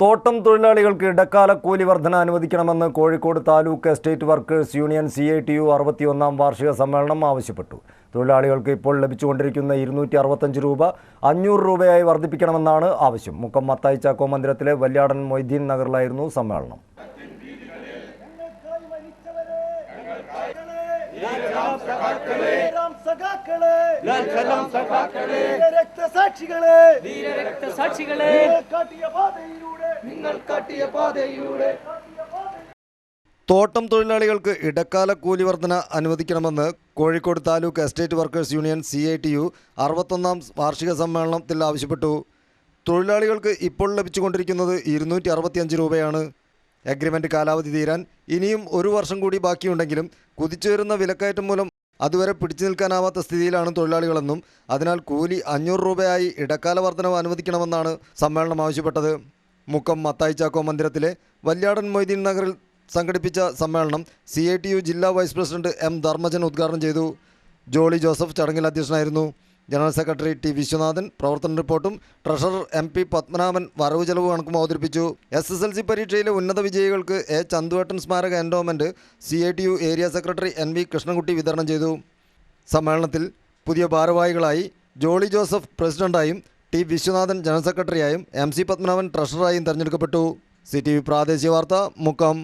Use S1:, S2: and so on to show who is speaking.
S1: തോട്ടം തൊഴിലാളികൾക്ക് ഇടക്കാല കൂലി വർധന അനുവദിക്കണമെന്ന് Kozhikode taluk estate workers union CITU 61ാം വാർഷിക സമ്മേളനം ആവശ്യപ്പെട്ടു. തൊഴിലാളികൾക്ക് ഇപ്പോൾ ലഭിച്ചുകൊണ്ടിരിക്കുന്ന 265 രൂപ 500 രൂപയായി വർദ്ധിപ്പിക്കണമെന്നാണ് ആവശ്യം. മുക്കം മത്തായി ചാക്കോ മന്ദിരത്തിലെ വല്യാടൻ മൊയ്തീൻ നഗറിലായിരുന്നു സമ്മേളനം. തോട്ടം തൊഴിലാളികൾക്ക് ഇടക്കാല കൂലി വർധന അനുവദിക്കണമെന്ന് Kozhikode taluk estate workers union CITU 61ാം വാർഷിക സമ്മേളനത്തിൽ ആവശ്യപ്പെട്ടു. തൊഴിലാളികൾക്ക് ഇപ്പോൾ ലഭിച്ചുകൊണ്ടിരിക്കുന്നത് 265 രൂപയാണ്. എഗ്രിമെൻ്റ് കാലാവധി തീരാൻ ഇനിയും 1 വർഷം കൂടി ബാക്കിയുണ്ടെങ്കിലും കുതിച്ചുയരുന്ന വിലക്കയറ്റം മൂലം അതുവരെ പിടിച്ചു നിൽക്കാനാവാത്ത സ്ഥിതിയിലാണ് തൊഴിലാളികളെന്നും അതിനാൽ കൂലി 500 രൂപയായി ഇടക്കാല വർധനവ് അനുവദിക്കണമെന്നാണ് സമ്മേളനം ആവശ്യപ്പെട്ടത്. മുക്കം മത്തായി ചാക്കോ മന്ദിരത്തിലെ വല്യാടൻ മൊയ്തീൻ നഗറിൽ സംഘടിപ്പിച്ച സമ്മേളനം CITU ജില്ലാ വൈസ് പ്രസിഡന്റ് M ധർമ്മജൻ ഉദ്ഘാടനം ചെയ്തു. ജോളി ജോസഫ് ചടങ്ങിൽ അധ്യക്ഷനായിരുന്നു. ജനറൽ സെക്രട്ടറി T വിശ്വനാഥൻ പ്രവർത്തന റിപ്പോർട്ടും ട്രഷറർ MP പത്മനാഭൻ വരവ് ചെലവ് കണക്കും അവതരിപ്പിച്ചു. SSLC പരീക്ഷയിലെ ഉന്നത വിജയികൾക്ക് A ചന്തുവേട്ടൻ സ്മാരക endowment CITU area secretary NV Krishnankutty വിതരണം ചെയ്തു. സമ്മേളനത്തിൽ പുതിയ ഭാരവാഹികളായി ജോളി ജോസഫ് പ്രസിഡന്റായും T വിശ്വനാഥൻ ജനറൽ സെക്രട്ടറിയായും MC പത്മനാഭൻ ട്രഷററായും തെരഞ്ഞെടുക്കപ്പെട്ടു. CTV പ്രാദേശിക വാർത്ത മുക്കം.